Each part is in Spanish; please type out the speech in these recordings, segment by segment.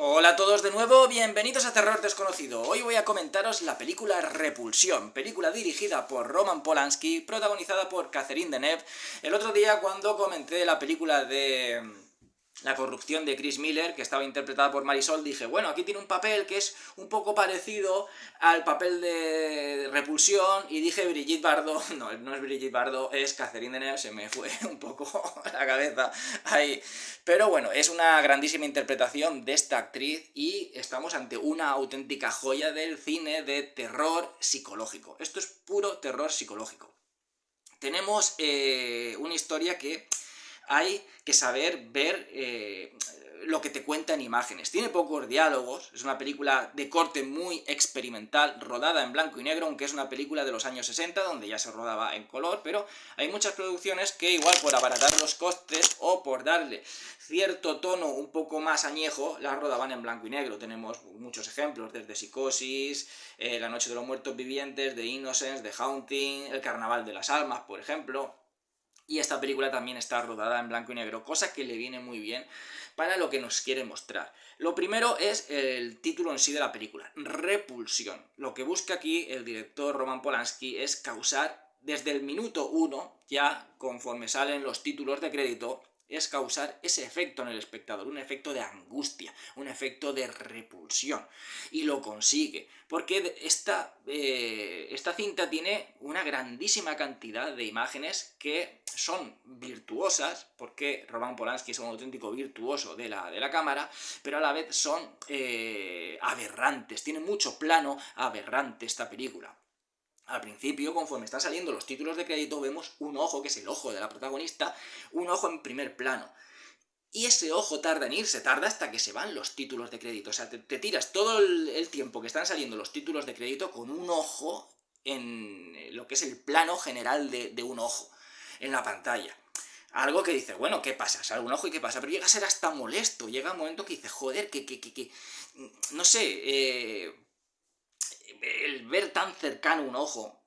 Hola a todos de nuevo, bienvenidos a Terror Desconocido. Hoy voy a comentaros la película Repulsión, película dirigida por Roman Polanski, protagonizada por Catherine Deneuve. El otro día cuando comenté la película de la corrupción de Chris Miller, que estaba interpretada por Marisol, dije, bueno, aquí tiene un papel que es un poco parecido al papel de Repulsión, y dije Brigitte Bardot. No es Brigitte Bardot, es Catherine Deneuve, se me fue un poco la cabeza ahí. Pero bueno, es una grandísima interpretación de esta actriz y estamos ante una auténtica joya del cine de terror psicológico. Esto es puro terror psicológico. Tenemos una historia que hay que saber ver lo que te cuenta en imágenes. Tiene pocos diálogos, es una película de corte muy experimental, rodada en blanco y negro, aunque es una película de los años 60, donde ya se rodaba en color, pero hay muchas producciones que igual por abaratar los costes o por darle cierto tono un poco más añejo, las rodaban en blanco y negro. Tenemos muchos ejemplos, desde Psicosis, La noche de los muertos vivientes, The Innocents, The Haunting, El carnaval de las almas, por ejemplo. Y esta película también está rodada en blanco y negro, cosa que le viene muy bien para lo que nos quiere mostrar. Lo primero es el título en sí de la película, Repulsión. Lo que busca aquí el director Roman Polanski es causar, desde el minuto 1, ya conforme salen los títulos de crédito, es causar ese efecto en el espectador, un efecto de angustia, un efecto de repulsión. Y lo consigue, porque esta cinta tiene una grandísima cantidad de imágenes que son virtuosas, porque Roman Polanski es un auténtico virtuoso de la cámara, pero a la vez son aberrantes, tiene mucho plano aberrante esta película. Al principio, conforme están saliendo los títulos de crédito, vemos un ojo, que es el ojo de la protagonista, un ojo en primer plano. Y ese ojo tarda en irse, tarda hasta que se van los títulos de crédito. O sea, te tiras todo el tiempo que están saliendo los títulos de crédito con un ojo en lo que es el plano general de un ojo en la pantalla. Algo que dices, bueno, ¿qué pasa? Sale un ojo y ¿qué pasa? Pero llega a ser hasta molesto. Llega un momento que dices, joder, que no sé, el ver tan cercano un ojo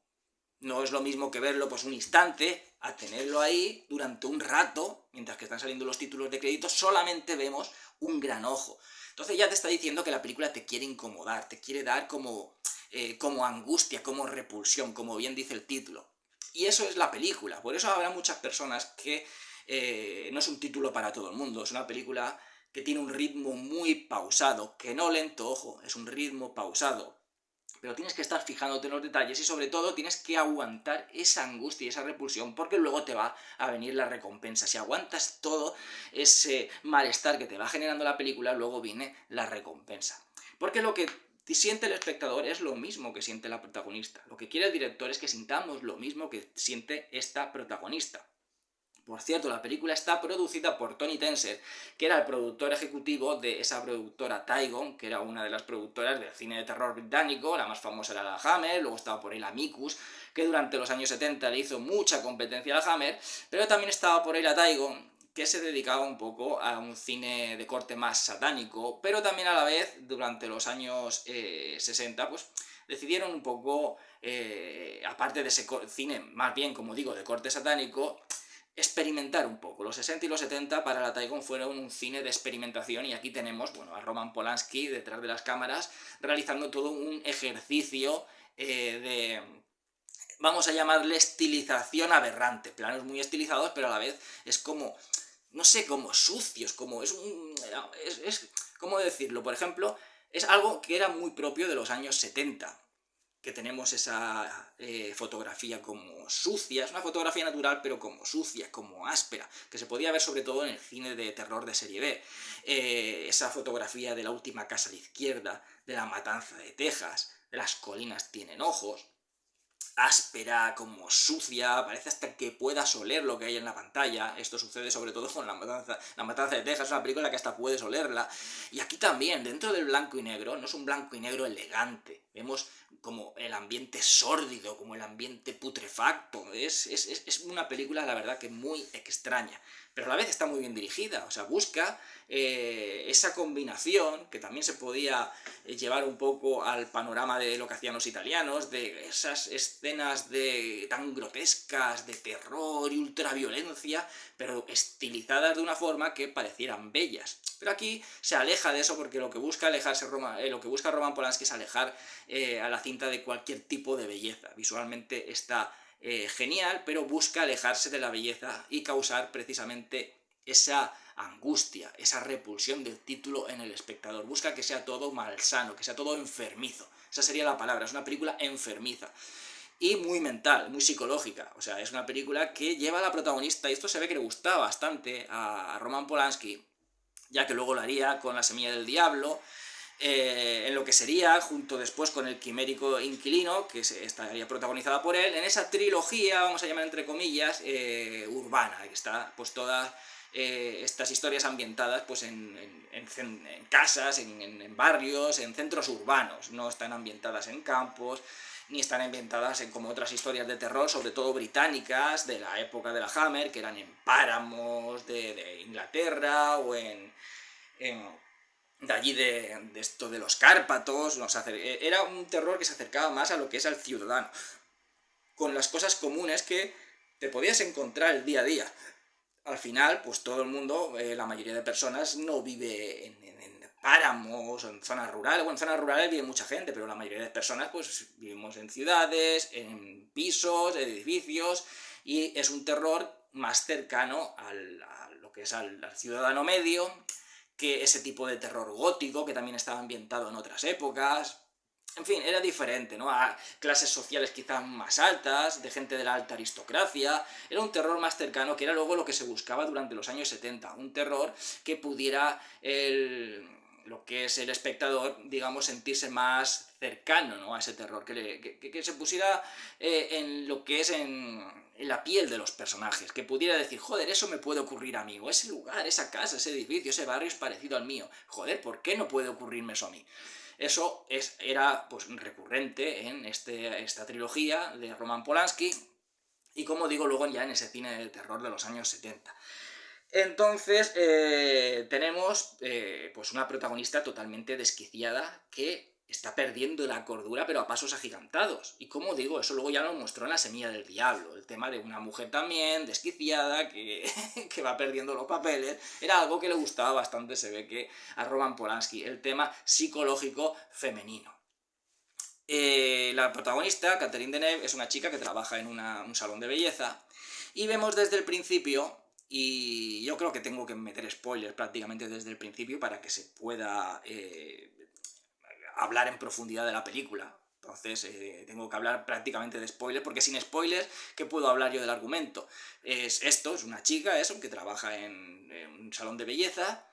no es lo mismo que verlo pues un instante, a tenerlo ahí durante un rato, mientras que están saliendo los títulos de crédito, solamente vemos un gran ojo. Entonces ya te está diciendo que la película te quiere incomodar, te quiere dar como angustia, como repulsión, como bien dice el título. Y eso es la película. Por eso habrá muchas personas que no es un título para todo el mundo, es una película que tiene un ritmo muy pausado, que no lento, ojo, es un ritmo pausado, pero tienes que estar fijándote en los detalles y sobre todo tienes que aguantar esa angustia y esa repulsión, porque luego te va a venir la recompensa. Si aguantas todo ese malestar que te va generando la película, luego viene la recompensa. Porque lo que siente el espectador es lo mismo que siente la protagonista. Lo que quiere el director es que sintamos lo mismo que siente esta protagonista. Por cierto, la película está producida por Tony Tenser, que era el productor ejecutivo de esa productora Tygon, que era una de las productoras del cine de terror británico. La más famosa era la Hammer, luego estaba por ahí la Amicus, que durante los años 70 le hizo mucha competencia a la Hammer, pero también estaba por ahí la Tygon, que se dedicaba un poco a un cine de corte más satánico, pero también a la vez, durante los años 60, pues decidieron un poco, aparte de ese cine más bien, como digo, de corte satánico, experimentar un poco. Los 60 y los 70 para la Tygon fueron un cine de experimentación, y aquí tenemos, bueno, a Roman Polanski detrás de las cámaras realizando todo un ejercicio de, vamos a llamarle estilización aberrante, planos muy estilizados, pero a la vez es como, no sé, como sucios, como ¿cómo decirlo? Por ejemplo, es algo que era muy propio de los años 70, que tenemos esa fotografía como sucia, es una fotografía natural pero como sucia, como áspera, que se podía ver sobre todo en el cine de terror de serie B. Esa fotografía de la última casa a la izquierda, de la matanza de Texas, de las colinas tienen ojos, áspera, como sucia, parece hasta que puedas oler lo que hay en la pantalla. Esto sucede sobre todo con La Matanza de Texas, es una película que hasta puedes olerla. Y aquí también, dentro del blanco y negro, no es un blanco y negro elegante, vemos como el ambiente sórdido, como el ambiente putrefacto. Es una película, la verdad, que muy extraña. pero a la vez está muy bien dirigida, o sea, busca esa combinación, que también se podía llevar un poco al panorama de lo que hacían los italianos, de esas escenas tan grotescas, de terror y ultraviolencia, pero estilizadas de una forma que parecieran bellas. Pero aquí se aleja de eso porque lo que busca Roman Polanski es alejar a la cinta de cualquier tipo de belleza. Visualmente está genial, pero busca alejarse de la belleza y causar precisamente esa angustia, esa repulsión del título en el espectador. Busca que sea todo malsano, que sea todo enfermizo. Esa sería la palabra, es una película enfermiza. Y muy mental, muy psicológica. O sea, es una película que lleva a la protagonista, y esto se ve que le gustaba bastante a Roman Polanski, ya que luego lo haría con La semilla del diablo, en lo que sería, junto después con El quimérico inquilino, que estaría protagonizada por él, en esa trilogía, vamos a llamar entre comillas, urbana, que está pues todas estas historias ambientadas pues en casas, en barrios, en centros urbanos, no están ambientadas en campos, ni están ambientadas como otras historias de terror, sobre todo británicas, de la época de la Hammer, que eran en páramos de Inglaterra o de allí de esto de los Cárpatos. Era un terror que se acercaba más a lo que es al ciudadano, con las cosas comunes que te podías encontrar el día a día. Al final, pues todo el mundo, la mayoría de personas, no vive en páramos o en zonas rurales. Bueno, en zonas rurales vive mucha gente, pero la mayoría de personas pues vivimos en ciudades, en pisos, en edificios, y es un terror más cercano a lo que es al ciudadano medio, que ese tipo de terror gótico, que también estaba ambientado en otras épocas. En fin, era diferente, ¿no? A clases sociales quizás más altas, de gente de la alta aristocracia. Era un terror más cercano, que era luego lo que se buscaba durante los años 70. Un terror que pudiera lo que es el espectador, digamos, sentirse más cercano, ¿no?, a ese terror, que se pusiera en lo que es en la piel de los personajes, que pudiera decir, joder, eso me puede ocurrir a mí, o ese lugar, esa casa, ese edificio, ese barrio es parecido al mío, joder, ¿por qué no puede ocurrirme eso a mí? Eso era pues recurrente en esta trilogía de Roman Polanski, y como digo, luego ya en ese cine de terror de los años 70. Entonces tenemos pues una protagonista totalmente desquiciada que está perdiendo la cordura, pero a pasos agigantados. Y como digo, eso luego ya lo mostró en La semilla del diablo, el tema de una mujer también desquiciada que, que va perdiendo los papeles. Era algo que le gustaba bastante, se ve que a Roman Polanski, el tema psicológico femenino. La protagonista, Catherine Deneuve, es una chica que trabaja en un salón de belleza, y vemos desde el principio, y yo creo que tengo que meter spoilers prácticamente desde el principio para que se pueda hablar en profundidad de la película. Entonces tengo que hablar prácticamente de spoilers, porque sin spoilers, ¿qué puedo hablar yo del argumento? Es una chica, que trabaja en un salón de belleza,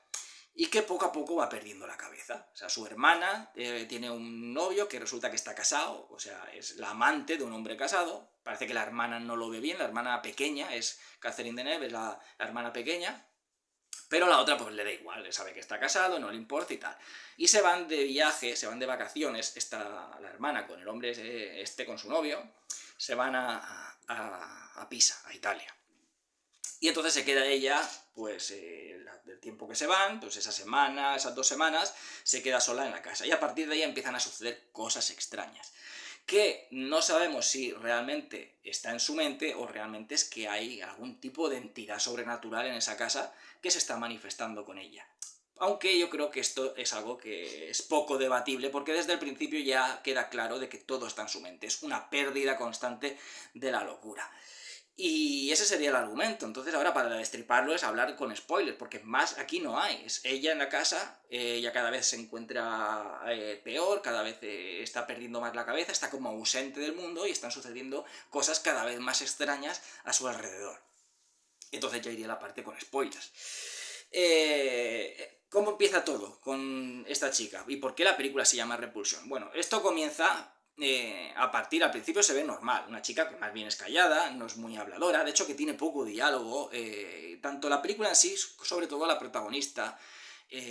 y que poco a poco va perdiendo la cabeza. O sea, su hermana tiene un novio que resulta que está casado, o sea, es la amante de un hombre casado. Parece que la hermana no lo ve bien, la hermana pequeña, es Catherine Deneuve, es la hermana pequeña, pero la otra pues le da igual, sabe que está casado, no le importa y tal. Y se van de viaje, se van de vacaciones, la hermana con el hombre con su novio, se van a Pisa, a Italia. Y entonces se queda ella, pues, del tiempo que se van, pues esas 2 semanas, se queda sola en la casa. Y a partir de ahí empiezan a suceder cosas extrañas, que no sabemos si realmente está en su mente o realmente es que hay algún tipo de entidad sobrenatural en esa casa que se está manifestando con ella. Aunque yo creo que esto es algo que es poco debatible, porque desde el principio ya queda claro de que todo está en su mente. Es una pérdida constante de la locura. Y ese sería el argumento. Entonces ahora para destriparlo es hablar con spoilers, porque más aquí no hay. Es ella en la casa, ella cada vez se encuentra peor, cada vez está perdiendo más la cabeza, está como ausente del mundo y están sucediendo cosas cada vez más extrañas a su alrededor. Entonces ya iría la parte con spoilers. ¿Cómo empieza todo con esta chica? ¿Y por qué la película se llama Repulsión? Bueno, esto comienza al principio se ve normal, una chica que más bien es callada, no es muy habladora, de hecho que tiene poco diálogo, tanto la película en sí, sobre todo la protagonista,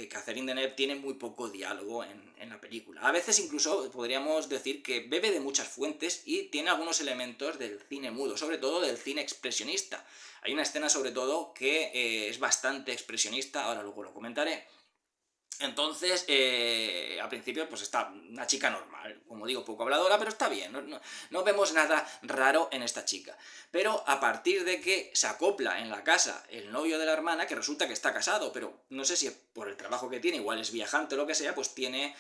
Catherine Deneuve tiene muy poco diálogo en la película. A veces incluso podríamos decir que bebe de muchas fuentes y tiene algunos elementos del cine mudo, sobre todo del cine expresionista. Hay una escena sobre todo que es bastante expresionista, ahora luego lo comentaré. Entonces, al principio, pues está una chica normal, como digo, poco habladora, pero está bien, no vemos nada raro en esta chica. Pero a partir de que se acopla en la casa el novio de la hermana, que resulta que está casado, pero no sé si por el trabajo que tiene, igual es viajante o lo que sea, pues tiene,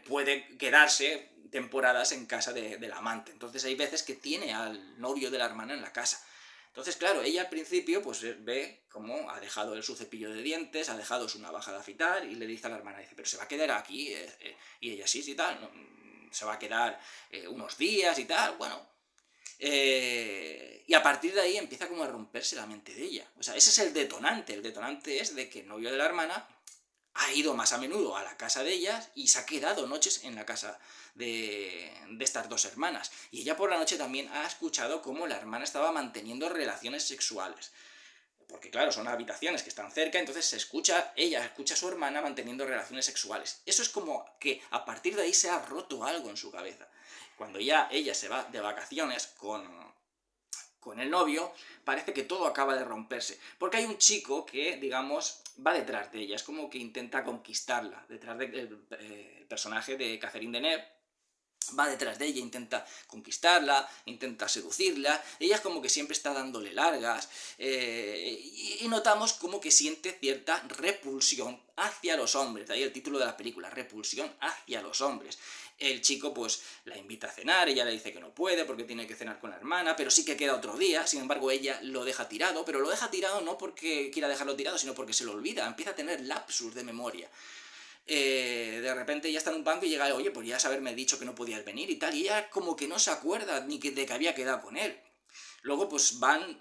puede quedarse temporadas en casa del amante. Entonces hay veces que tiene al novio de la hermana en la casa. Entonces, claro, ella al principio pues ve cómo ha dejado él su cepillo de dientes, ha dejado su navaja de afeitar y le dice a la hermana, dice, pero se va a quedar aquí, y ella sí, tal, no, se va a quedar unos días y tal, bueno. Y a partir de ahí empieza como a romperse la mente de ella. O sea, ese es el detonante es de que el novio de la hermana ha ido más a menudo a la casa de ellas y se ha quedado noches en la casa de estas dos hermanas. Y ella por la noche también ha escuchado cómo la hermana estaba manteniendo relaciones sexuales. Porque claro, son habitaciones que están cerca, entonces ella escucha a su hermana manteniendo relaciones sexuales. Eso es como que a partir de ahí se ha roto algo en su cabeza. Cuando ya ella se va de vacaciones con el novio, parece que todo acaba de romperse. Porque hay un chico que, digamos, va detrás de ella, es como que intenta conquistarla, detrás del personaje de Catherine Deneuve, va detrás de ella, intenta conquistarla, intenta seducirla, ella es como que siempre está dándole largas, y notamos como que siente cierta repulsión hacia los hombres, de ahí el título de la película, repulsión hacia los hombres. El chico pues la invita a cenar, ella le dice que no puede porque tiene que cenar con la hermana, pero sí que queda otro día, sin embargo ella lo deja tirado, pero lo deja tirado no porque quiera dejarlo tirado, sino porque se lo olvida, empieza a tener lapsus de memoria. De repente ya está en un banco y llega, oye, podrías haberme dicho que no podías venir y tal, y ella como que no se acuerda ni de que había quedado con él. Luego pues van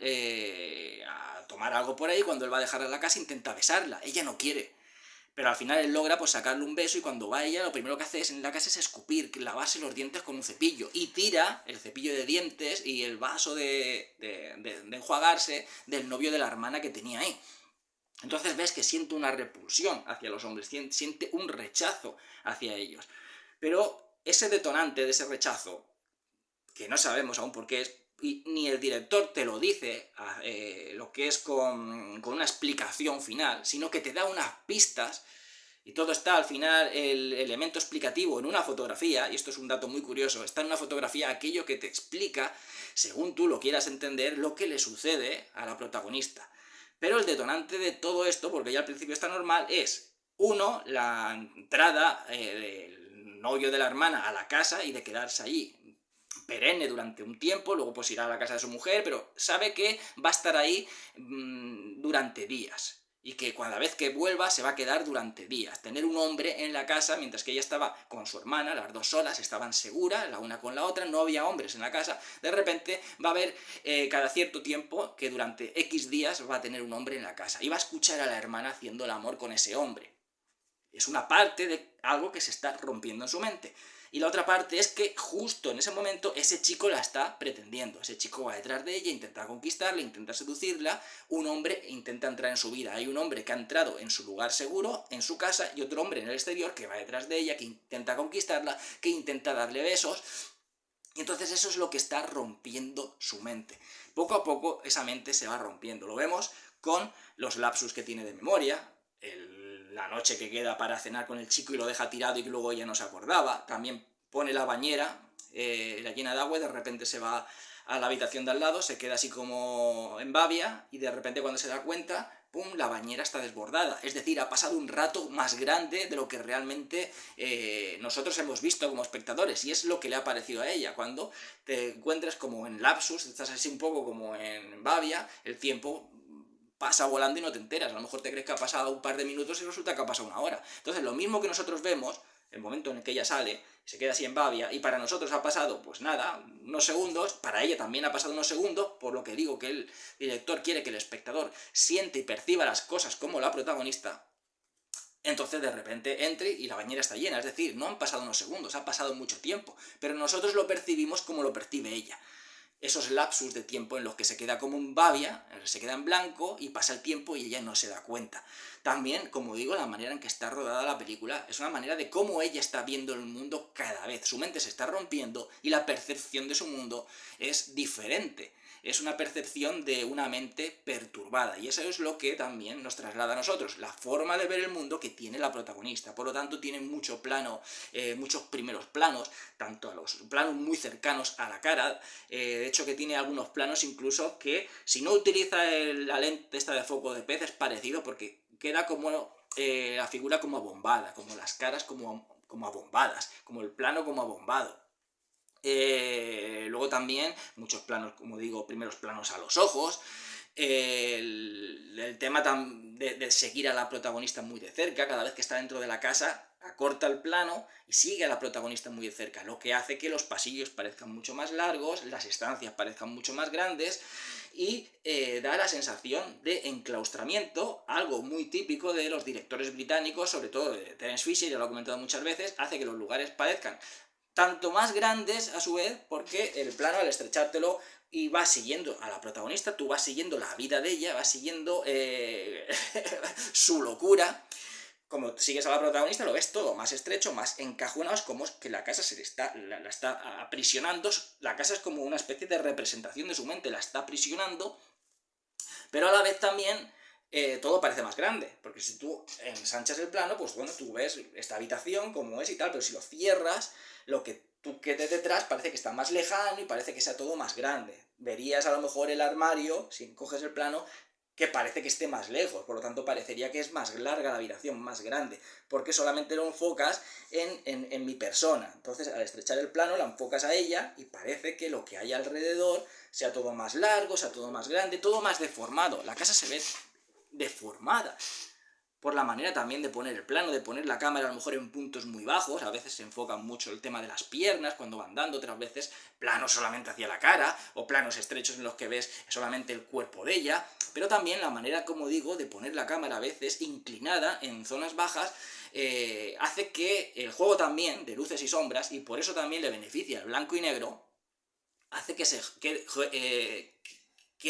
a tomar algo por ahí, cuando él va a dejarla en la casa intenta besarla, ella no quiere. Pero al final él logra pues sacarle un beso y cuando va ella lo primero que hace en la casa es escupir, lavarse los dientes con un cepillo y tira el cepillo de dientes y el vaso de enjuagarse del novio de la hermana que tenía ahí. Entonces ves que siente una repulsión hacia los hombres, siente un rechazo hacia ellos. Pero ese detonante de ese rechazo, que no sabemos aún por qué es, y ni el director te lo dice lo que es con una explicación final, sino que te da unas pistas, y todo está al final, el elemento explicativo en una fotografía, y esto es un dato muy curioso, está en una fotografía aquello que te explica, según tú lo quieras entender, lo que le sucede a la protagonista. Pero el detonante de todo esto, porque ya al principio está normal, es, uno, la entrada del novio de la hermana a la casa y de quedarse allí perenne durante un tiempo, luego pues irá a la casa de su mujer, pero sabe que va a estar ahí durante días. Y que cada vez que vuelva se va a quedar durante días. Tener un hombre en la casa, mientras que ella estaba con su hermana, las dos solas, estaban seguras, la una con la otra, no había hombres en la casa, de repente va a haber cada cierto tiempo que durante X días va a tener un hombre en la casa. Y va a escuchar a la hermana haciendo el amor con ese hombre. Es una parte de algo que se está rompiendo en su mente. Y la otra parte es que justo en ese momento ese chico la está pretendiendo. Ese chico va detrás de ella, intenta conquistarla, intenta seducirla. Un hombre intenta entrar en su vida. Hay un hombre que ha entrado en su lugar seguro, en su casa, y otro hombre en el exterior que va detrás de ella, que intenta conquistarla, que intenta darle besos. Y entonces eso es lo que está rompiendo su mente. Poco a poco esa mente se va rompiendo. Lo vemos con los lapsus que tiene de memoria, la noche que queda para cenar con el chico y lo deja tirado y que luego ella no se acordaba. También pone la bañera, la llena de agua y de repente se va a la habitación de al lado, se queda así como en babia y de repente cuando se da cuenta, ¡pum!, la bañera está desbordada. Es decir, ha pasado un rato más grande de lo que realmente nosotros hemos visto como espectadores y es lo que le ha parecido a ella. Cuando te encuentras como en lapsus, estás así un poco como en babia, el tiempo pasa volando y no te enteras. A lo mejor te crees que ha pasado un par de minutos y resulta que ha pasado una hora. Entonces, lo mismo que nosotros vemos, el momento en el que ella sale, se queda así en babia, y para nosotros ha pasado, pues nada, unos segundos, para ella también ha pasado unos segundos, por lo que digo que el director quiere que el espectador siente y perciba las cosas como la protagonista. Entonces de repente entre y la bañera está llena, es decir, no han pasado unos segundos, ha pasado mucho tiempo, pero nosotros lo percibimos como lo percibe ella. esos lapsus de tiempo en los que se queda como un babia, se queda en blanco y pasa el tiempo y ella no se da cuenta. También, como digo, la manera en que está rodada la película es una manera de cómo ella está viendo el mundo cada vez. Su mente se está rompiendo y la percepción de su mundo es diferente. Es una percepción de una mente perturbada, y eso es lo que también nos traslada a nosotros, la forma de ver el mundo que tiene la protagonista. Por lo tanto, tiene muchos primeros planos, tanto a los planos muy cercanos a la cara, de hecho que tiene algunos planos incluso que, si no utiliza la lente esta de foco de pez, es parecido porque queda como la figura como abombada, como las caras como abombadas, como el plano como abombado. Luego también muchos planos, como digo, primeros planos a los ojos, el tema de seguir a la protagonista muy de cerca, cada vez que está dentro de la casa acorta el plano y sigue a la protagonista muy de cerca, lo que hace que los pasillos parezcan mucho más largos, las estancias parezcan mucho más grandes y da la sensación de enclaustramiento, algo muy típico de los directores británicos, sobre todo de Terence Fisher, ya lo he comentado muchas veces, hace que los lugares parezcan tanto más grandes a su vez, porque el plano, al estrechártelo y vas siguiendo a la protagonista, tú vas siguiendo la vida de ella, vas siguiendo su locura. Como sigues a la protagonista, lo ves todo más estrecho, más encajonado, es como que la casa la está aprisionando. La casa es como una especie de representación de su mente, la está aprisionando, pero a la vez también todo parece más grande, porque si tú ensanchas el plano, pues bueno, tú ves esta habitación como es y tal, pero si lo cierras, lo que tú quedes detrás parece que está más lejano y parece que sea todo más grande. Verías a lo mejor el armario, si coges el plano, que parece que esté más lejos, por lo tanto parecería que es más larga la habitación, más grande, porque solamente lo enfocas en mi persona. Entonces, al estrechar el plano, la enfocas a ella y parece que lo que hay alrededor sea todo más largo, sea todo más grande, todo más deformado. La casa se ve deformada por la manera también de poner el plano, de poner la cámara a lo mejor en puntos muy bajos. A veces se enfoca mucho el tema de las piernas cuando van dando, otras veces planos solamente hacia la cara, o planos estrechos en los que ves solamente el cuerpo de ella, pero también la manera, como digo, de poner la cámara a veces inclinada en zonas bajas, hace que el juego también de luces y sombras, y por eso también le beneficia el blanco y negro, hace que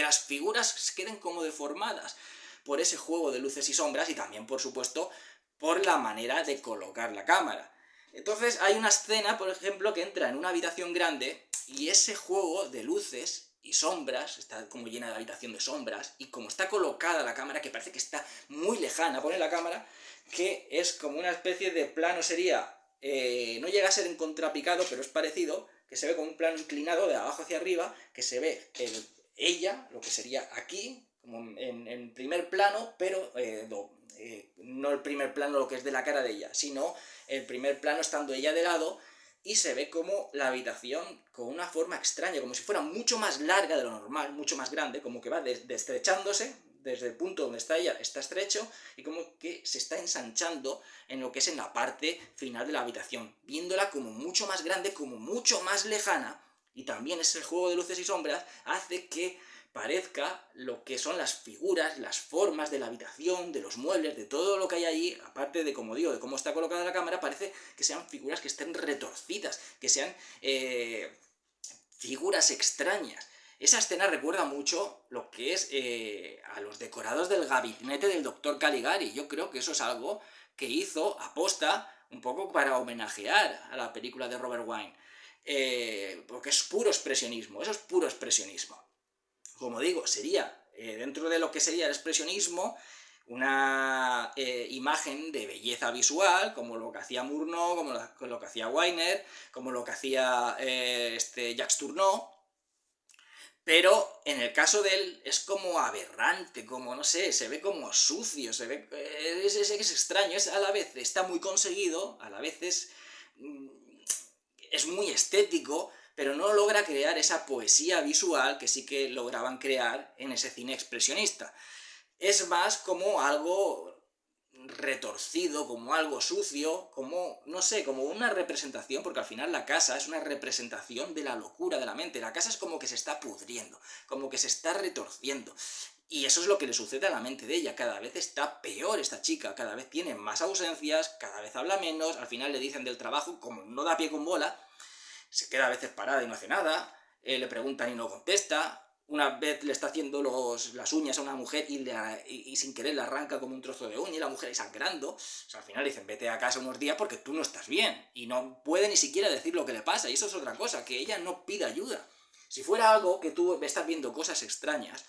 las figuras queden como deformadas por ese juego de luces y sombras, y también, por supuesto, por la manera de colocar la cámara. Entonces hay una escena, por ejemplo, que entra en una habitación grande y ese juego de luces y sombras, está como llena de habitación de sombras, y como está colocada la cámara, que parece que está muy lejana, pone la cámara, que es como una especie de plano, no llega a ser en contrapicado, pero es parecido, que se ve como un plano inclinado de abajo hacia arriba, que se ve ella, lo que sería aquí, como en primer plano, pero no el primer plano lo que es de la cara de ella, sino el primer plano estando ella de lado, y se ve como la habitación con una forma extraña, como si fuera mucho más larga de lo normal, mucho más grande, como que va estrechándose, desde el punto donde está ella está estrecho, y como que se está ensanchando en lo que es en la parte final de la habitación, viéndola como mucho más grande, como mucho más lejana, y también ese juego de luces y sombras hace que parezca lo que son las figuras, las formas de la habitación, de los muebles, de todo lo que hay allí, aparte de, como digo, de cómo está colocada la cámara, parece que sean figuras que estén retorcidas, que sean figuras extrañas. Esa escena recuerda mucho lo que es a los decorados del gabinete del Dr. Caligari. Yo creo que eso es algo que hizo aposta un poco para homenajear a la película de Robert Wiene. Porque es puro expresionismo, eso es puro expresionismo. Como digo, sería, dentro de lo que sería el expresionismo, una imagen de belleza visual, como lo que hacía Murnau, como lo que hacía Weiner, como lo que hacía Jacques Tourneur, pero en el caso de él es como aberrante, como no sé, se ve como sucio, se ve, es extraño, a la vez está muy conseguido, a la vez es muy estético, pero no logra crear esa poesía visual que sí que lograban crear en ese cine expresionista. Es más como algo retorcido, como algo sucio, como, no sé, como una representación, porque al final la casa es una representación de la locura de la mente. La casa es como que se está pudriendo, como que se está retorciendo. Y eso es lo que le sucede a la mente de ella. Cada vez está peor esta chica, cada vez tiene más ausencias, cada vez habla menos, al final le dicen del trabajo, como no da pie con bola, se queda a veces parada y no hace nada, le preguntan y no contesta. Una vez le está haciendo las uñas a una mujer y sin querer le arranca como un trozo de uña y la mujer ahí sangrando. O sea, al final le dicen, vete a casa unos días porque tú no estás bien. Y no puede ni siquiera decir lo que le pasa. Y eso es otra cosa, que ella no pide ayuda. Si fuera algo que tú estás viendo cosas extrañas,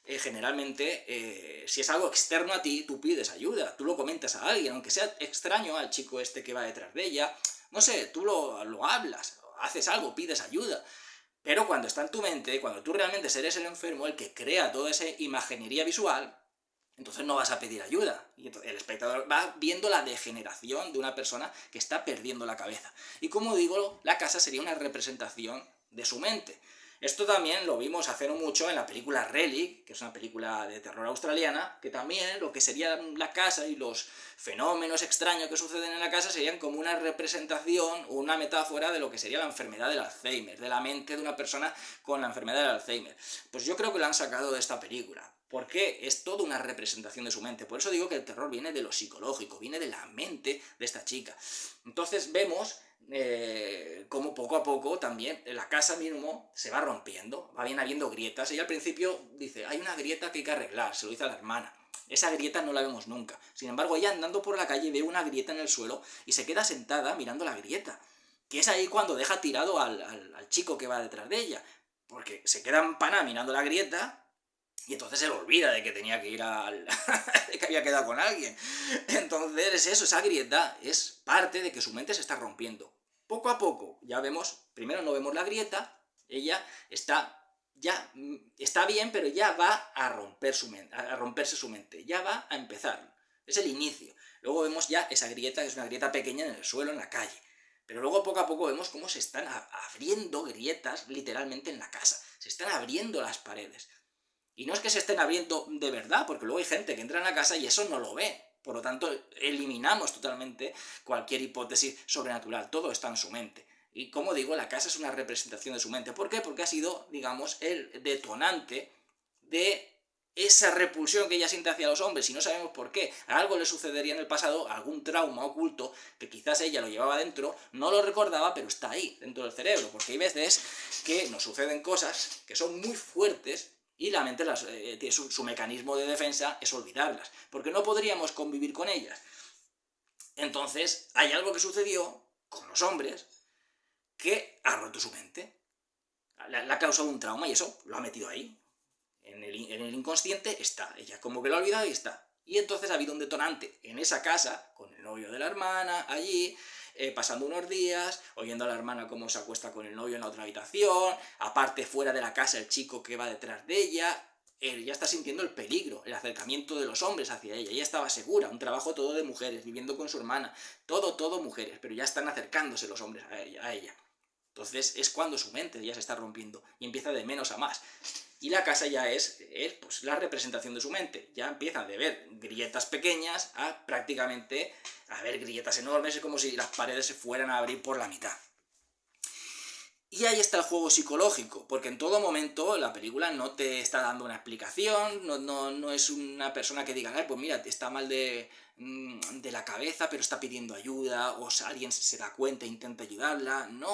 generalmente, si es algo externo a ti, tú pides ayuda. Tú lo comentas a alguien, aunque sea extraño al chico este que va detrás de ella. No sé, tú lo hablas, haces algo, pides ayuda. Pero cuando está en tu mente, cuando tú realmente eres el enfermo, el que crea toda esa imaginería visual, entonces no vas a pedir ayuda. Y entonces el espectador va viendo la degeneración de una persona que está perdiendo la cabeza. Y como digo, la casa sería una representación de su mente. Esto también lo vimos hace no mucho en la película Relic, que es una película de terror australiana, que también lo que sería la casa y los fenómenos extraños que suceden en la casa serían como una representación o una metáfora de lo que sería la enfermedad del Alzheimer, de la mente de una persona con la enfermedad del Alzheimer. Pues yo creo que lo han sacado de esta película, porque es toda una representación de su mente. Por eso digo que el terror viene de lo psicológico, viene de la mente de esta chica. Entonces vemos como poco a poco también la casa mismo se va rompiendo, va bien habiendo grietas. Ella al principio dice, hay una grieta que hay que arreglar, se lo dice a la hermana. Esa grieta no la vemos nunca. Sin embargo, ella andando por la calle ve una grieta en el suelo y se queda sentada mirando la grieta. Que es ahí cuando deja tirado al chico que va detrás de ella. Porque se queda empanada mirando la grieta y entonces se le olvida de que tenía que ir de que había quedado con alguien. Entonces es eso, esa grieta es parte de que su mente se está rompiendo. Poco a poco, ya vemos, primero no vemos la grieta, ella ya está bien, pero ya va a romperse su mente, ya va a empezar. Es el inicio. Luego vemos ya esa grieta, que es una grieta pequeña en el suelo, en la calle. Pero luego poco a poco vemos cómo se están abriendo grietas literalmente en la casa. Se están abriendo las paredes. Y no es que se estén abriendo de verdad, porque luego hay gente que entra en la casa y eso no lo ve. Por lo tanto, eliminamos totalmente cualquier hipótesis sobrenatural. Todo está en su mente. Y como digo, la casa es una representación de su mente. ¿Por qué? Porque ha sido, digamos, el detonante de esa repulsión que ella siente hacia los hombres y no sabemos por qué. A algo le sucedería en el pasado, algún trauma oculto que quizás ella lo llevaba dentro, no lo recordaba, pero está ahí, dentro del cerebro. Porque hay veces que nos suceden cosas que son muy fuertes y la mente su mecanismo de defensa es olvidarlas, porque no podríamos convivir con ellas. Entonces, hay algo que sucedió con los hombres que ha roto su mente. Le ha causado un trauma y eso lo ha metido ahí. En el inconsciente está. Ella como que lo ha olvidado y está. Y entonces ha habido un detonante en esa casa, con el novio de la hermana, allí, pasando unos días, oyendo a la hermana cómo se acuesta con el novio en la otra habitación, aparte fuera de la casa el chico que va detrás de ella, ella está sintiendo el peligro, el acercamiento de los hombres hacia ella, ella estaba segura, un trabajo todo de mujeres, viviendo con su hermana, todo mujeres, pero ya están acercándose los hombres a ella. Entonces es cuando su mente ya se está rompiendo y empieza de menos a más. Y la casa ya es pues, la representación de su mente. Ya empieza de ver grietas pequeñas a prácticamente a ver grietas enormes, es como si las paredes se fueran a abrir por la mitad. Y ahí está el juego psicológico, porque en todo momento la película no te está dando una explicación, no es una persona que diga, pues mira, está mal de la cabeza, pero está pidiendo ayuda, o sea, alguien se da cuenta e intenta ayudarla. No.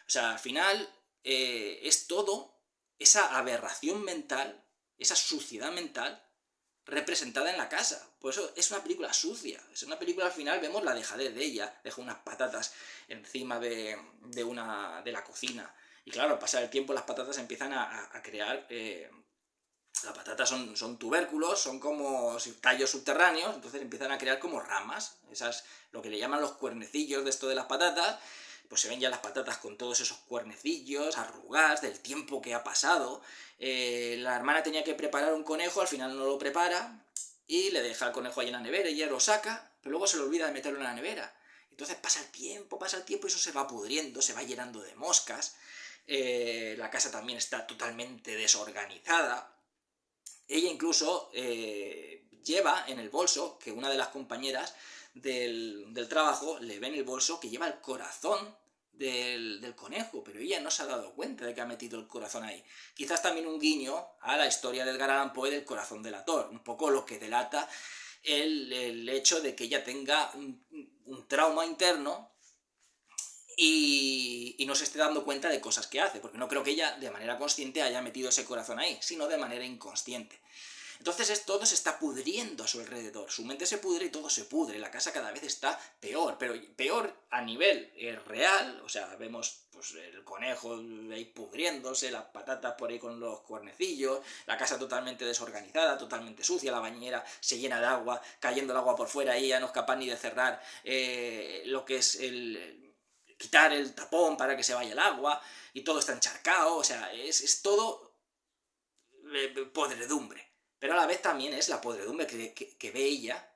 O sea, al final es todo esa aberración mental, esa suciedad mental representada en la casa. Por eso es una película sucia. Es una película, al final vemos la dejadez de ella. Deja unas patatas encima de la cocina. Y claro, al pasar el tiempo las patatas empiezan a crear... las patatas son tubérculos, son como tallos subterráneos, entonces empiezan a crear como ramas. Esas, lo que le llaman los cuernecillos de esto de las patatas. Pues se ven ya las patatas con todos esos cuernecillos, arrugadas, del tiempo que ha pasado. La hermana tenía que preparar un conejo, al final no lo prepara, y le deja el conejo ahí en la nevera, y ella lo saca, pero luego se le olvida de meterlo en la nevera. Entonces pasa el tiempo, y eso se va pudriendo, se va llenando de moscas. La casa también está totalmente desorganizada. Ella incluso lleva en el bolso, que una de las compañeras del trabajo le ve en el bolso que lleva el corazón del conejo, pero ella no se ha dado cuenta de que ha metido el corazón ahí. Quizás también un guiño a la historia del Edgar Allan Poe del corazón delator, un poco lo que delata el hecho de que ella tenga un trauma interno y no se esté dando cuenta de cosas que hace, porque no creo que ella de manera consciente haya metido ese corazón ahí, sino de manera inconsciente. Entonces todo se está pudriendo a su alrededor, su mente se pudre y todo se pudre, la casa cada vez está peor, pero peor a nivel real, o sea, vemos pues, el conejo ahí pudriéndose, las patatas por ahí con los cuernecillos, la casa totalmente desorganizada, totalmente sucia, la bañera se llena de agua, cayendo el agua por fuera y ya no es capaz ni de cerrar lo que es quitar el tapón para que se vaya el agua, y todo está encharcado, o sea, es todo podredumbre. Pero a la vez también es la podredumbre que ve ella,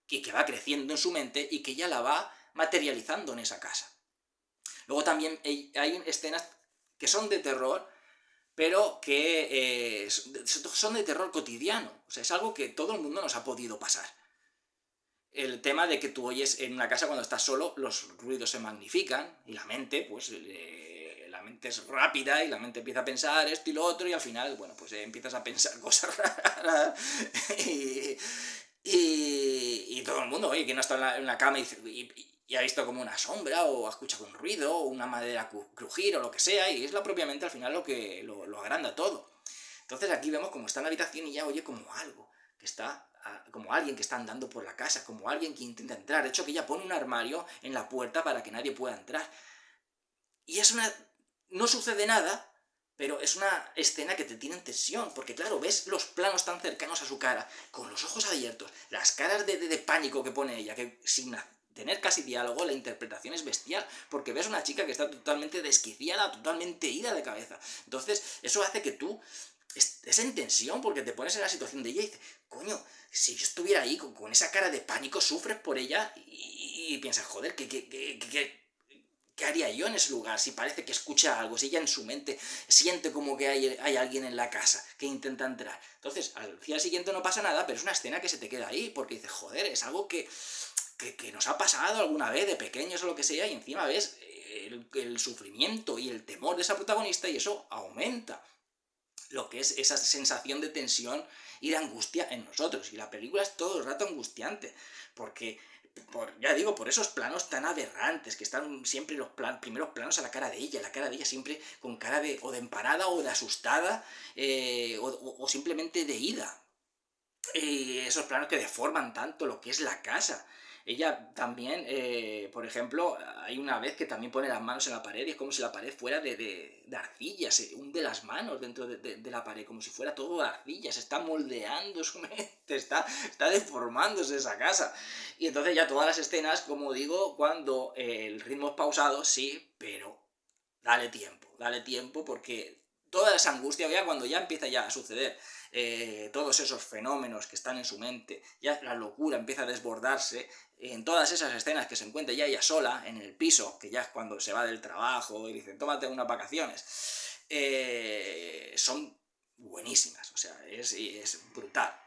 que va creciendo en su mente y que ella la va materializando en esa casa. Luego también hay escenas que son de terror, pero que son de terror cotidiano. O sea, es algo que todo el mundo nos ha podido pasar. El tema de que tú oyes en una casa cuando estás solo, los ruidos se magnifican y la mente, pues la mente es rápida y la mente empieza a pensar esto y lo otro y al final, bueno, pues empiezas a pensar cosas raras y todo el mundo, oye, que no está en la cama y ha visto como una sombra o ha escuchado un ruido o una madera crujir o lo que sea y es propiamente al final lo que lo agranda todo. Entonces aquí vemos como está en la habitación y ya oye como algo, que está como alguien que está andando por la casa, como alguien que intenta entrar. De hecho, que ella pone un armario en la puerta para que nadie pueda entrar. Y es una... no sucede nada, pero es una escena que te tiene en tensión, porque claro, ves los planos tan cercanos a su cara, con los ojos abiertos, las caras de pánico que pone ella, que sin tener casi diálogo, la interpretación es bestial, porque ves una chica que está totalmente desquiciada, totalmente ida de cabeza. Entonces, eso hace que tú es en tensión porque te pones en la situación de ella y dices, coño, si yo estuviera ahí con esa cara de pánico, sufres por ella y piensas, joder, ¿qué haría yo en ese lugar? Si parece que escucha algo, si ella en su mente siente como que hay alguien en la casa que intenta entrar. Entonces, al día siguiente no pasa nada, pero es una escena que se te queda ahí porque dices, joder, es algo que nos ha pasado alguna vez de pequeños o lo que sea y encima ves el sufrimiento y el temor de esa protagonista y eso aumenta lo que es esa sensación de tensión y de angustia en nosotros. Y la película es todo el rato angustiante, porque, ya digo, por esos planos tan aberrantes, que están siempre los primeros planos a la cara de ella siempre con cara o de emparada o de asustada, o simplemente de ida. Y esos planos que deforman tanto lo que es la casa. Ella también, por ejemplo, hay una vez que también pone las manos en la pared y es como si la pared fuera de arcilla, se hunde las manos dentro de la pared, como si fuera todo arcilla, se está moldeando su mente, está deformándose esa casa. Y entonces ya todas las escenas, como digo, cuando el ritmo es pausado, sí, pero dale tiempo porque toda esa angustia, ya cuando ya empieza ya a suceder todos esos fenómenos que están en su mente, ya la locura empieza a desbordarse, en todas esas escenas que se encuentra ya ella sola en el piso, que ya es cuando se va del trabajo y dicen, tómate unas vacaciones, son buenísimas, o sea, es brutal.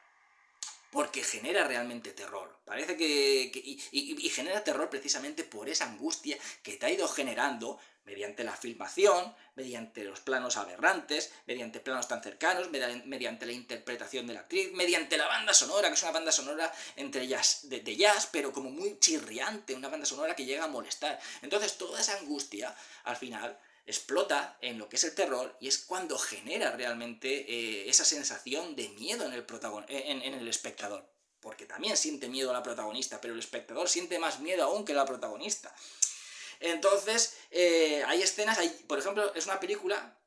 Porque genera realmente terror. Parece y genera terror precisamente por esa angustia que te ha ido generando mediante la filmación, mediante los planos aberrantes, mediante planos tan cercanos, mediante la interpretación de la actriz, mediante la banda sonora, que es una banda sonora entre jazz, de jazz, pero como muy chirriante, una banda sonora que llega a molestar. Entonces toda esa angustia, al final, explota en lo que es el terror y es cuando genera realmente esa sensación de miedo en el espectador. Porque también siente miedo a la protagonista, pero el espectador siente más miedo aún que la protagonista. Entonces, hay escenas, por ejemplo, es una película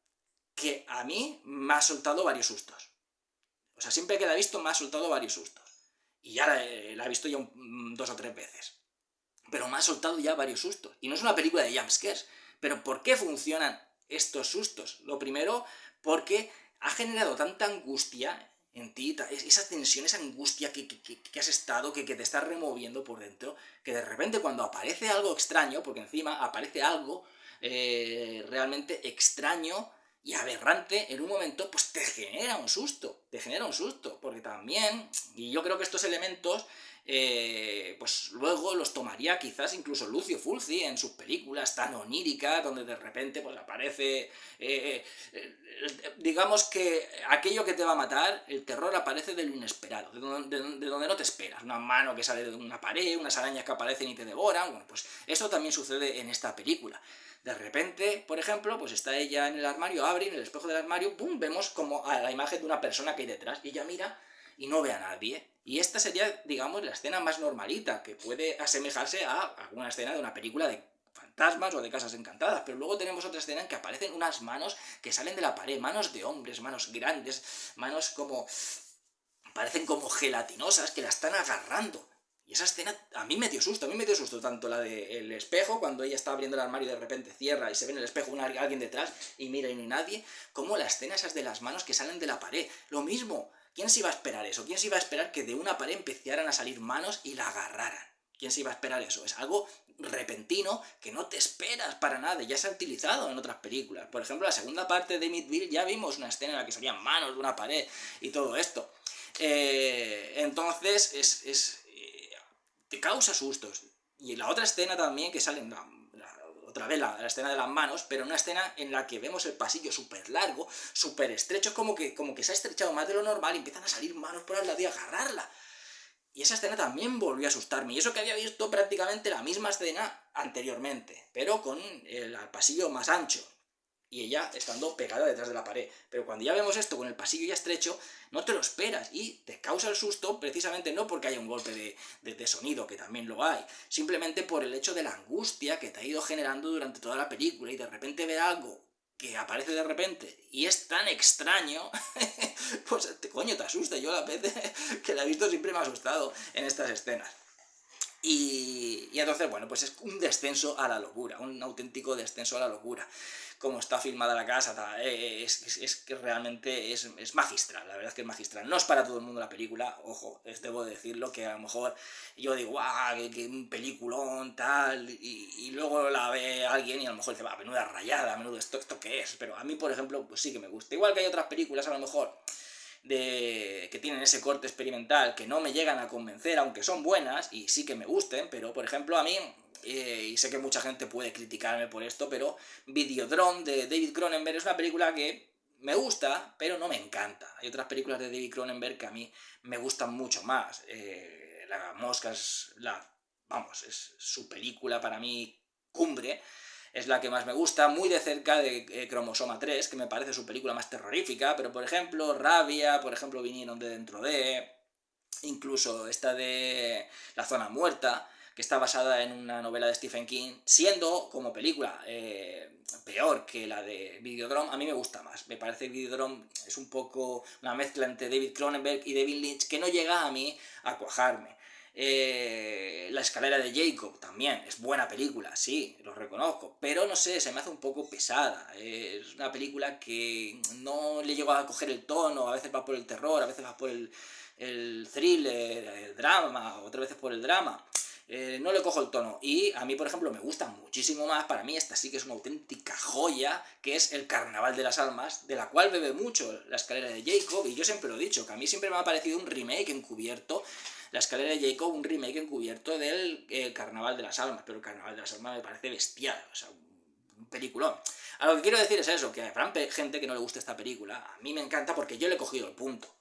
que a mí me ha soltado varios sustos. O sea, siempre que la he visto me ha soltado varios sustos. Y ya la he visto ya 2 o 3 veces. Pero me ha soltado ya varios sustos. Y no es una película de jumpscares. Pero ¿por qué funcionan estos sustos? Lo primero, porque ha generado tanta angustia en ti, esa tensión, esa angustia que has estado, que te estás removiendo por dentro, que de repente cuando aparece algo extraño, porque encima aparece algo realmente extraño y aberrante en un momento, pues te genera un susto, porque también, y yo creo que estos elementos pues luego los tomaría quizás incluso Lucio Fulci en sus películas tan oníricas, donde de repente pues aparece, digamos que aquello que te va a matar, el terror aparece de lo inesperado, de donde no te esperas, una mano que sale de una pared, unas arañas que aparecen y te devoran. Bueno, pues eso también sucede en esta película. De repente, por ejemplo, pues está ella en el armario, abre en el espejo del armario, ¡pum!, vemos como a la imagen de una persona que hay detrás, y ella mira y no ve a nadie. Y esta sería, digamos, la escena más normalita, que puede asemejarse a alguna escena de una película de fantasmas o de casas encantadas, pero luego tenemos otra escena en que aparecen unas manos que salen de la pared, manos de hombres, manos grandes, manos como parecen como gelatinosas que la están agarrando. Y esa escena a mí me dio susto, tanto la del espejo, cuando ella está abriendo el armario y de repente cierra y se ve en el espejo alguien detrás y mira y no hay nadie, como la escena esas de las manos que salen de la pared. Lo mismo, ¿quién se iba a esperar eso? ¿Quién se iba a esperar que de una pared empezaran a salir manos y la agarraran? ¿Quién se iba a esperar eso? Es algo repentino que no te esperas para nada, ya se ha utilizado en otras películas. Por ejemplo, la segunda parte de Amityville ya vimos una escena en la que salían manos de una pared y todo esto. Entonces te causa sustos. Y la otra escena también que sale, otra vez la escena de las manos, pero una escena en la que vemos el pasillo súper largo, súper estrecho, es como que se ha estrechado más de lo normal y empiezan a salir manos por al lado y a agarrarla. Y esa escena también volvió a asustarme. Y eso que había visto prácticamente la misma escena anteriormente, pero con el pasillo más ancho. Y ella estando pegada detrás de la pared. Pero cuando ya vemos esto con el pasillo ya estrecho, no te lo esperas y te causa el susto precisamente no porque haya un golpe de sonido, que también lo hay, simplemente por el hecho de la angustia que te ha ido generando durante toda la película y de repente ver algo que aparece de repente y es tan extraño, pues coño, te asusta. Yo las veces que la he visto siempre me ha asustado en estas escenas. Y entonces, bueno, pues es un descenso a la locura, un auténtico descenso a la locura. Como está filmada la casa, es que realmente es magistral, la verdad es que es magistral. No es para todo el mundo la película, ojo, debo decirlo, que a lo mejor yo digo, ¡guau! Que un peliculón, tal, y luego la ve alguien y a lo mejor dice, va, menuda rayada, menudo, ¿esto qué es? Pero a mí, por ejemplo, pues sí que me gusta. Igual que hay otras películas, a lo mejor, que tienen ese corte experimental que no me llegan a convencer, aunque son buenas y sí que me gusten, pero por ejemplo a mí, y sé que mucha gente puede criticarme por esto, pero Videodrome de David Cronenberg es una película que me gusta, pero no me encanta. Hay otras películas de David Cronenberg que a mí me gustan mucho más. La Mosca es es su película para mí cumbre, es la que más me gusta, muy de cerca de Cromosoma 3, que me parece su película más terrorífica, pero por ejemplo Rabia, por ejemplo Vinieron de dentro de, incluso esta de La zona muerta, que está basada en una novela de Stephen King, siendo como película peor que la de Videodrome, a mí me gusta más. Me parece que Videodrome es un poco una mezcla entre David Cronenberg y David Lynch que no llega a mí a cuajarme. La escalera de Jacob también es buena película, sí, lo reconozco, pero no sé, se me hace un poco pesada. Es una película que no le llego a coger el tono, a veces va por el terror, a veces va por el thriller, el drama, otras veces por el drama. No le cojo el tono. Y a mí, por ejemplo, me gusta muchísimo más. Para mí esta sí que es una auténtica joya, que es El Carnaval de las Almas, de la cual bebe mucho La escalera de Jacob. Y yo siempre lo he dicho, que a mí siempre me ha parecido un remake encubierto, La escalera de Jacob, un remake encubierto del Carnaval de las Almas. Pero El Carnaval de las Almas me parece bestial, o sea, un peliculón. A lo que quiero decir es eso, que habrá gente que no le guste esta película. A mí me encanta porque yo le he cogido el punto.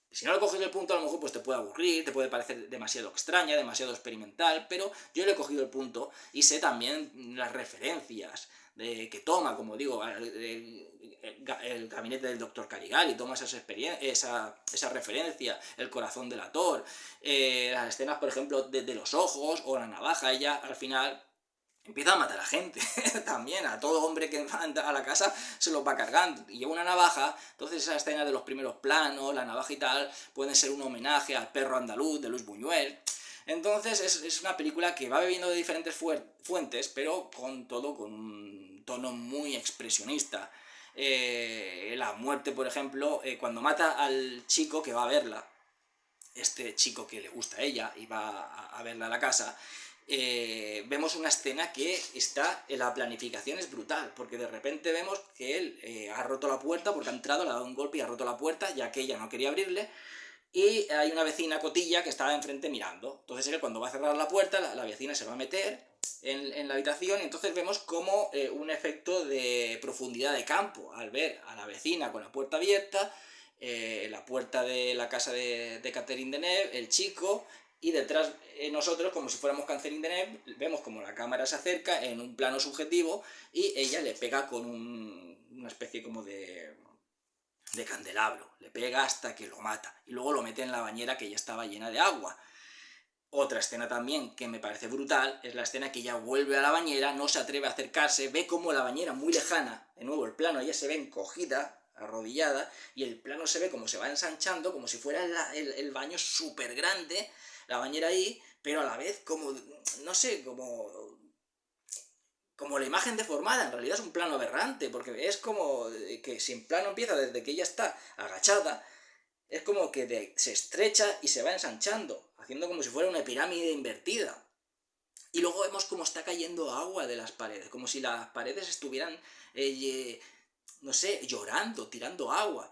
Si no le coges el punto, a lo mejor pues te puede aburrir, te puede parecer demasiado extraña, demasiado experimental, pero yo le he cogido el punto y sé también las referencias que toma, como digo, el gabinete del Dr. Caligari, toma esa referencia, el corazón delator, las escenas, por ejemplo, de los ojos o la navaja. Ella al final empieza a matar a gente también, a todo hombre que va a la casa se los va cargando y lleva una navaja. Entonces esa escena de los primeros planos, la navaja y tal, pueden ser un homenaje al perro andaluz de Luis Buñuel. Entonces es una película que va bebiendo de diferentes fuentes, pero con un tono muy expresionista. La muerte, por ejemplo, cuando mata al chico que va a verla, este chico que le gusta a ella y va a verla a la casa, vemos una escena que está en la planificación, es brutal, porque de repente vemos que él ha roto la puerta porque ha entrado, le ha dado un golpe y ha roto la puerta, ya que ella no quería abrirle, y hay una vecina cotilla que estaba enfrente mirando. Entonces él, cuando va a cerrar la puerta, la vecina se va a meter en la habitación, y entonces vemos como un efecto de profundidad de campo al ver a la vecina con la puerta abierta, la puerta de la casa de Catherine Deneuve, el chico, y detrás nosotros, como si fuéramos Catherine Deneuve, vemos como la cámara se acerca en un plano subjetivo y ella le pega con una especie como de candelabro, le pega hasta que lo mata, y luego lo mete en la bañera que ya estaba llena de agua. Otra escena también que me parece brutal es la escena que ella vuelve a la bañera, no se atreve a acercarse, ve como la bañera muy lejana, de nuevo el plano, ella se ve encogida, arrodillada, y el plano se ve como se va ensanchando, como si fuera el baño súper grande, la bañera ahí, pero a la vez como, no sé, como la imagen deformada. En realidad es un plano aberrante, porque es como que si el plano empieza desde que ella está agachada, es como que se estrecha y se va ensanchando, haciendo como si fuera una pirámide invertida. Y luego vemos cómo está cayendo agua de las paredes, como si las paredes estuvieran, no sé, llorando, tirando agua.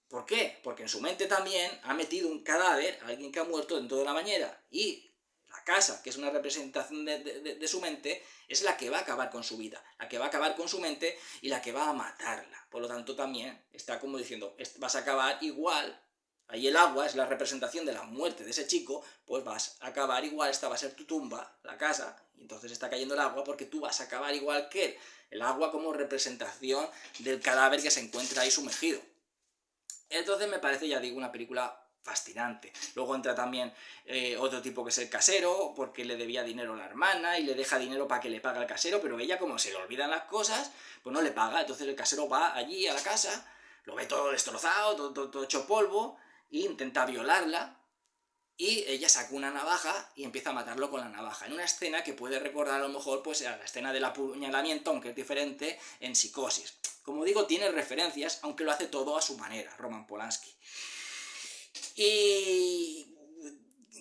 ¿Por qué? Porque en su mente también ha metido un cadáver, alguien que ha muerto dentro de la bañera, y la casa, que es una representación de su mente, es la que va a acabar con su vida, la que va a acabar con su mente y la que va a matarla. Por lo tanto también está como diciendo, vas a acabar igual. Ahí el agua es la representación de la muerte de ese chico, pues vas a acabar igual, esta va a ser tu tumba, la casa, y entonces está cayendo el agua porque tú vas a acabar igual que él. El agua como representación del cadáver que se encuentra ahí sumergido. Entonces me parece, ya digo, una película fascinante. Luego entra también otro tipo que es el casero, porque le debía dinero a la hermana y le deja dinero para que le pague al casero, pero ella, como se le olvidan las cosas, pues no le paga. Entonces el casero va allí a la casa, lo ve todo destrozado, todo hecho polvo, e intenta violarla, y ella saca una navaja y empieza a matarlo con la navaja, en una escena que puede recordar a lo mejor pues a la escena del apuñalamiento, aunque es diferente, en Psicosis. Como digo, tiene referencias, aunque lo hace todo a su manera, Roman Polanski. Y...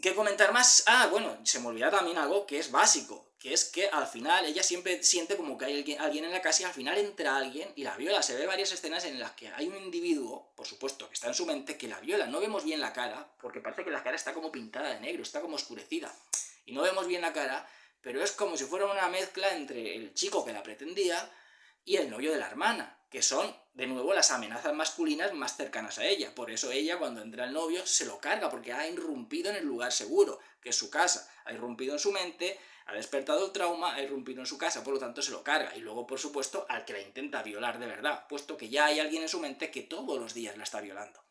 ¿qué comentar más? Ah, bueno, se me olvida también algo que es básico, que es que al final ella siempre siente como que hay alguien en la casa, y al final entra alguien y la viola. Se ve varias escenas en las que hay un individuo, por supuesto, que está en su mente, que la viola. No vemos bien la cara, porque parece que la cara está como pintada de negro, está como oscurecida. Y no vemos bien la cara, pero es como si fuera una mezcla entre el chico que la pretendía y el novio de la hermana, que son, de nuevo, las amenazas masculinas más cercanas a ella. Por eso ella, cuando entra el novio, se lo carga, porque ha irrumpido en el lugar seguro, que es su casa. Ha irrumpido en su mente, ha despertado el trauma, ha irrumpido en su casa, por lo tanto se lo carga. Y luego, por supuesto, al que la intenta violar de verdad, puesto que ya hay alguien en su mente que todos los días la está violando.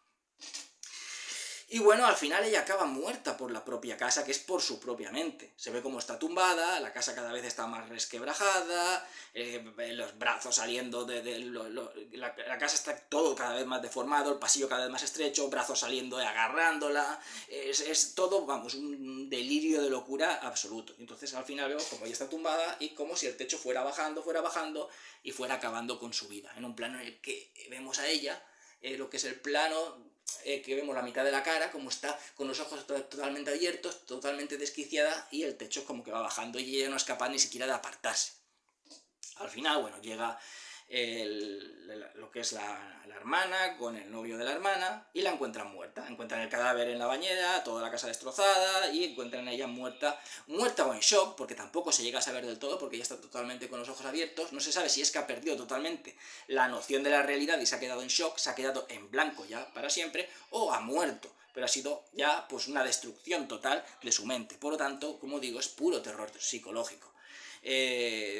Y bueno, al final ella acaba muerta por la propia casa, que es por su propia mente. Se ve cómo está tumbada, la casa cada vez está más resquebrajada, los brazos saliendo la casa está todo cada vez más deformado, el pasillo cada vez más estrecho, brazos saliendo y agarrándola. Es todo, vamos, un delirio de locura absoluto. Entonces al final vemos como ella está tumbada y como si el techo fuera bajando y fuera acabando con su vida. En un plano en el que vemos a ella, lo que es el plano, que vemos la mitad de la cara, como está con los ojos totalmente abiertos, totalmente desquiciada, y el techo como que va bajando y ella no es capaz ni siquiera de apartarse. Al final, bueno, llega lo que es la hermana con el novio de la hermana y la encuentran muerta. Encuentran el cadáver en la bañera, toda la casa destrozada, y encuentran a ella muerta o en shock, porque tampoco se llega a saber del todo, porque ella está totalmente con los ojos abiertos. No se sabe si es que ha perdido totalmente la noción de la realidad y se ha quedado en shock, se ha quedado en blanco ya para siempre, o ha muerto, pero ha sido ya pues una destrucción total de su mente. Por lo tanto, como digo, es puro terror psicológico.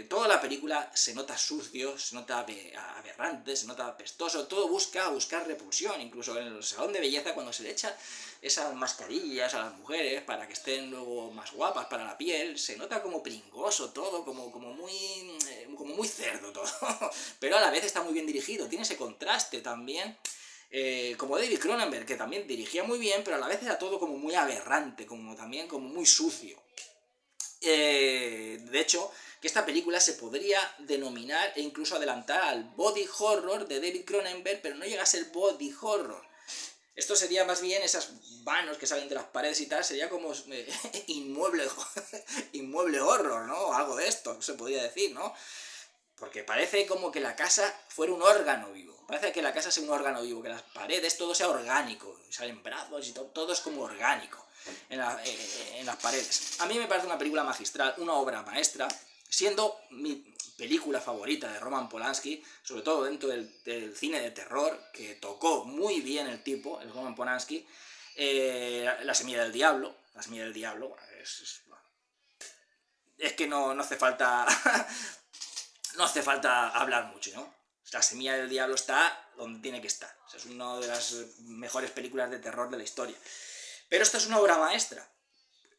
Toda la película se nota sucio, se nota aberrante, se nota apestoso, todo buscar repulsión. Incluso en el salón de belleza, cuando se le echa esas mascarillas a las mujeres para que estén luego más guapas para la piel, se nota como pringoso todo, como muy cerdo todo. Pero a la vez está muy bien dirigido, tiene ese contraste también. Como David Cronenberg, que también dirigía muy bien, pero a la vez era todo como muy aberrante, también como muy sucio. De hecho, que esta película se podría denominar e incluso adelantar al body horror de David Cronenberg, pero no llega a ser body horror. Esto sería más bien esas manos que salen de las paredes y tal, sería como inmueble horror, ¿no? Algo de esto, se podría decir, ¿no? Porque parece como que la casa fuera un órgano vivo. Parece que la casa sea un órgano vivo, que las paredes, todo sea orgánico, salen brazos y todo es como orgánico en las paredes. A mí me parece una película magistral, una obra maestra, siendo mi película favorita de Roman Polanski, sobre todo dentro del cine de terror, que tocó muy bien el tipo, el Roman Polanski. La semilla del diablo, es que no hace falta no hace falta hablar mucho, ¿no? La semilla del diablo está donde tiene que estar. O sea, es una de las mejores películas de terror de la historia. Pero esta es una obra maestra.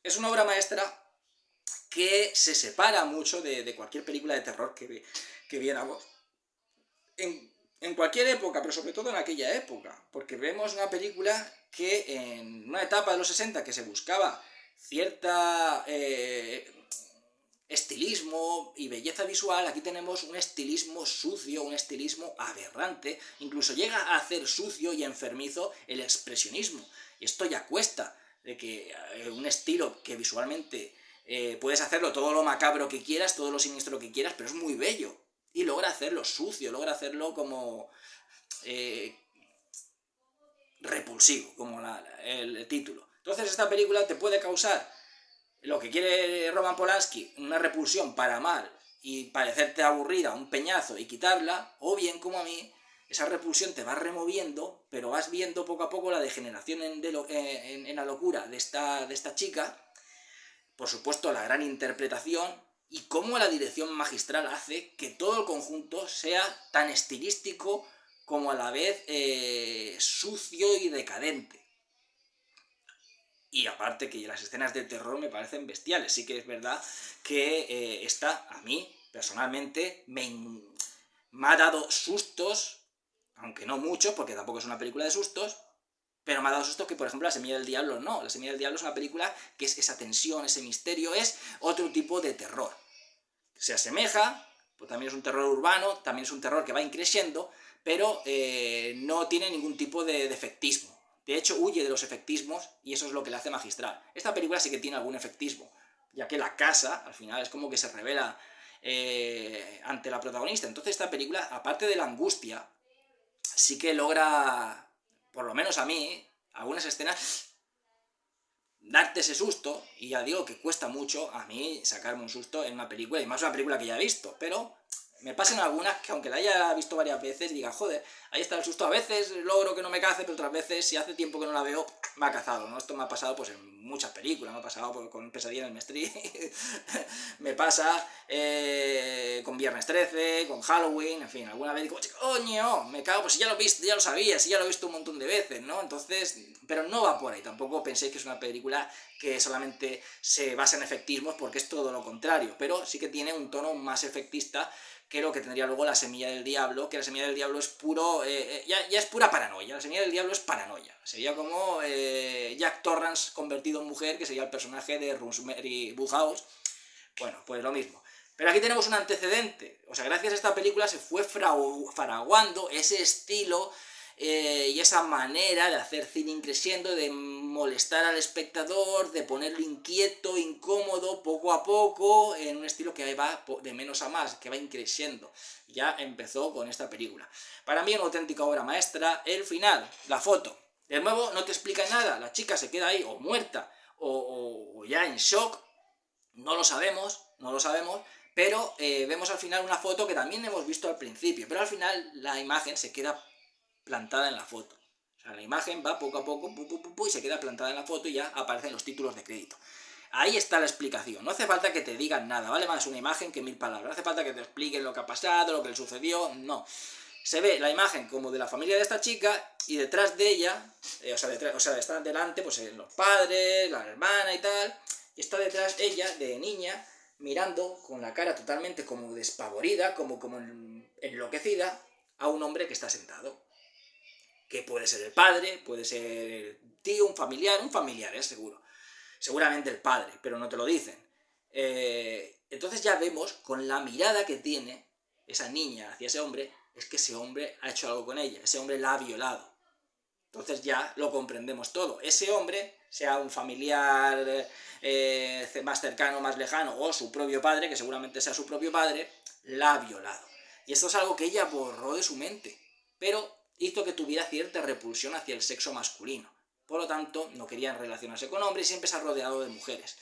Es una obra maestra que se separa mucho de cualquier película de terror que viéramos en cualquier época, pero sobre todo en aquella época. Porque vemos una película que en una etapa de los 60 que se buscaba cierta estilismo y belleza visual, aquí tenemos un estilismo sucio, un estilismo aberrante, incluso llega a hacer sucio y enfermizo el expresionismo. Y esto ya cuesta, de que un estilo que visualmente puedes hacerlo todo lo macabro que quieras, todo lo siniestro que quieras, pero es muy bello. Y logra hacerlo sucio, logra hacerlo como repulsivo, como el título. Entonces esta película te puede causar lo que quiere Roman Polanski, una repulsión para mal y parecerte aburrida, un peñazo y quitarla, o bien como a mí, esa repulsión te va removiendo, pero vas viendo poco a poco la degeneración en la locura de esta chica, por supuesto la gran interpretación y cómo la dirección magistral hace que todo el conjunto sea tan estilístico como a la vez sucio y decadente. Y aparte que las escenas de terror me parecen bestiales. Sí que es verdad que esta, a mí, personalmente, me ha dado sustos, aunque no mucho, porque tampoco es una película de sustos, pero me ha dado sustos que, por ejemplo, La semilla del diablo no. La semilla del diablo es una película que es esa tensión, ese misterio, es otro tipo de terror. Se asemeja, pues también es un terror urbano, también es un terror que va increciendo, pero no tiene ningún tipo de efectismo. De hecho, huye de los efectismos y eso es lo que le hace magistral. Esta película sí que tiene algún efectismo, ya que la casa, al final, es como que se revela ante la protagonista. Entonces esta película, aparte de la angustia, sí que logra, por lo menos a mí, algunas escenas, darte ese susto, y ya digo que cuesta mucho a mí sacarme un susto en una película, y más una película que ya he visto, pero me pasan algunas que aunque la haya visto varias veces, diga, joder, ahí está el susto. A veces logro que no me cace, pero otras veces, si hace tiempo que no la veo, me ha cazado, ¿no? Esto me ha pasado pues en muchas películas, me ha pasado con Pesadilla en el Street, me pasa con Viernes 13, con Halloween, en fin, alguna vez digo, coño, me cago, pues si ya lo he visto, ya lo sabía, si ya lo he visto un montón de veces, ¿no? Entonces, pero no va por ahí, tampoco penséis que es una película que solamente se basa en efectismos, porque es todo lo contrario, pero sí que tiene un tono más efectista que lo que tendría luego La semilla del diablo, que La semilla del diablo es puro, ya es pura paranoia. La semilla del diablo es paranoia, sería como Jack Torrance convertido en mujer, que sería el personaje de Rosemary Woodhouse. Bueno, pues lo mismo. Pero aquí tenemos un antecedente, o sea, gracias a esta película se fue fraguando ese estilo y esa manera de hacer cine increciendo, de molestar al espectador, de ponerlo inquieto, incómodo, poco a poco, en un estilo que va de menos a más, que va increciendo. Ya empezó con esta película. Para mí una auténtica obra maestra. El final, la foto. De nuevo, no te explica nada, la chica se queda ahí o muerta o ya en shock, no lo sabemos, pero vemos al final una foto que también hemos visto al principio, pero al final la imagen se queda plantada en la foto. O sea, la imagen va poco a poco y se queda plantada en la foto y ya aparecen los títulos de crédito. Ahí está la explicación. No hace falta que te digan nada, vale más una imagen que 1000 palabras. No hace falta que te expliquen lo que ha pasado, lo que le sucedió, no. Se ve la imagen como de la familia de esta chica y detrás de ella, están delante pues los padres, la hermana y tal, y está detrás ella, de niña, mirando con la cara totalmente como despavorida, como enloquecida, a un hombre que está sentado. Que puede ser el padre, puede ser el tío, un familiar, seguro. Seguramente el padre, pero no te lo dicen. Entonces ya vemos, con la mirada que tiene esa niña hacia ese hombre, es que ese hombre ha hecho algo con ella, ese hombre la ha violado. Entonces ya lo comprendemos todo. Ese hombre, sea un familiar más cercano, más lejano, o su propio padre, que seguramente sea su propio padre, la ha violado. Y esto es algo que ella borró de su mente. pero hizo que tuviera cierta repulsión hacia el sexo masculino. Por lo tanto, no querían relacionarse con hombres y siempre se ha rodeado de mujeres.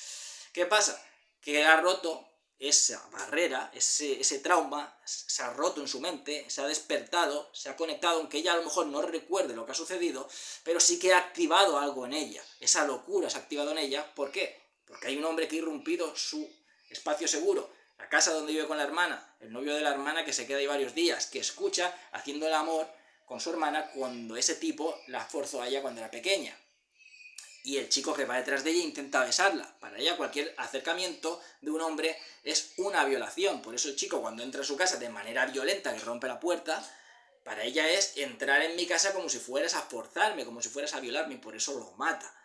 ¿Qué pasa? Que ha roto esa barrera, ese trauma, se ha roto en su mente, se ha despertado, se ha conectado, aunque ella a lo mejor no recuerde lo que ha sucedido, pero sí que ha activado algo en ella. Esa locura se ha activado en ella. ¿Por qué? Porque hay un hombre que ha irrumpido su espacio seguro, la casa donde vive con la hermana, el novio de la hermana que se queda ahí varios días, que escucha haciendo el amor con su hermana cuando ese tipo la forzó a ella cuando era pequeña. Y el chico que va detrás de ella intenta besarla. Para ella cualquier acercamiento de un hombre es una violación. Por eso el chico cuando entra a su casa de manera violenta, que rompe la puerta, para ella es entrar en mi casa como si fueras a forzarme, como si fueras a violarme, y por eso lo mata.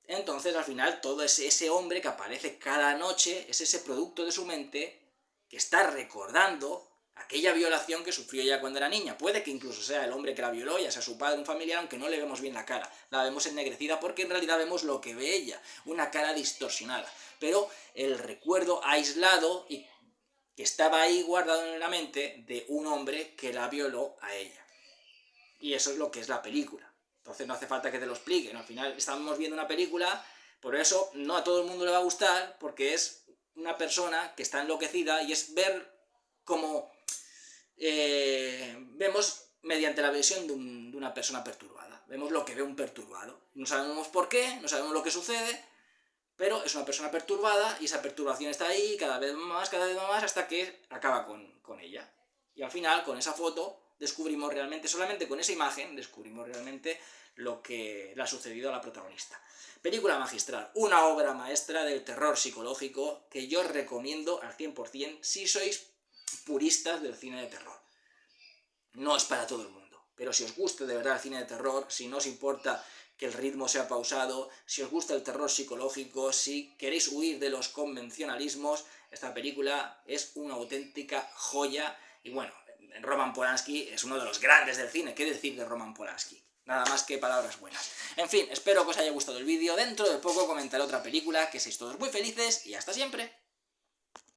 Entonces al final todo ese hombre que aparece cada noche es ese producto de su mente que está recordando aquella violación que sufrió ella cuando era niña. Puede que incluso sea el hombre que la violó, ya sea su padre, un familiar, aunque no le vemos bien la cara. La vemos ennegrecida porque en realidad vemos lo que ve ella, una cara distorsionada. Pero el recuerdo aislado y que estaba ahí guardado en la mente de un hombre que la violó a ella. Y eso es lo que es la película. Entonces no hace falta que te lo expliquen. Al final estamos viendo una película, por eso no a todo el mundo le va a gustar, porque es una persona que está enloquecida y es ver cómo vemos mediante la visión de una persona perturbada. Vemos lo que ve un perturbado. No sabemos por qué, no sabemos lo que sucede, pero es una persona perturbada y esa perturbación está ahí cada vez más, hasta que acaba con ella. Y al final, con esa foto, descubrimos realmente, solamente con esa imagen, descubrimos realmente lo que le ha sucedido a la protagonista. Película magistral, una obra maestra del terror psicológico que yo recomiendo al 100% si sois puristas del cine de terror. No es para todo el mundo, pero si os gusta de verdad el cine de terror, si no os importa que el ritmo sea pausado, si os gusta el terror psicológico, si queréis huir de los convencionalismos, esta película es una auténtica joya. Y bueno, Roman Polanski es uno de los grandes del cine. ¿Qué decir de Roman Polanski? Nada más que palabras buenas. En fin, espero que os haya gustado el vídeo. Dentro de poco comentaré otra película, que seáis todos muy felices y hasta siempre.